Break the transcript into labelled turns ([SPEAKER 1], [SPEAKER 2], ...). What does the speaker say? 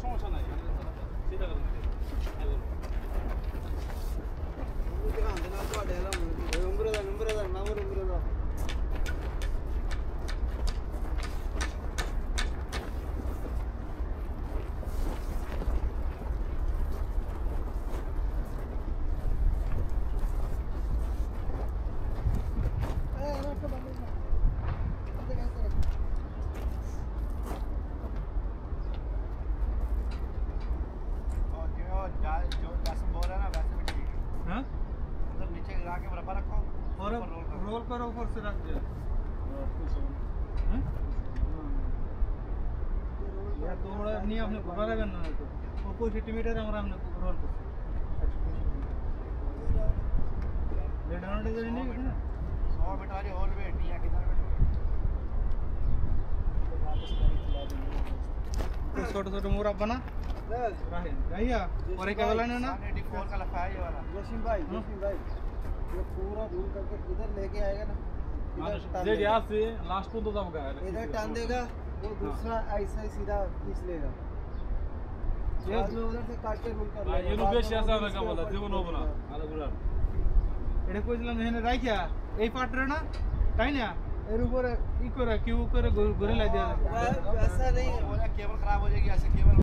[SPEAKER 1] সমস্যা নাই সেটা করুন
[SPEAKER 2] और रोल करो ऊपर से रख दे या थोड़ा नहीं आपने घुमा रहे ना तो वो कोई सेंटीमीटर हमारा हमने रोल कर ले डाउन दे नहीं है ना
[SPEAKER 3] 100 मीटर वाली और वेट नहीं है किधर
[SPEAKER 2] तो छोटे-छोटे मुरा बना रहे भैया और एक वाला ना
[SPEAKER 3] 84 का लफा है ये वाला
[SPEAKER 4] जशीम भाई ये पूरा रूल करके इधर लेके आएगा ना
[SPEAKER 1] जे यहाँ से लास्ट को तो दब गया
[SPEAKER 4] इधर टान देगा वो दूसरा ऐसा ही सीधा खींच लेगा ये उधर से काट के रूल कर लेगा
[SPEAKER 1] ये रुपेश ऐसा लगा बोला जीवन हो बना আরে বুড়া
[SPEAKER 2] এটা কইছিলাম এখানে রাখিয়া এই পাটরে না তাই না এর উপরে ই করে কিউ করে ঘুরে লাই দেয়া
[SPEAKER 4] वैसा नहीं
[SPEAKER 3] केबल खराब हो जाएगी ऐसे केबल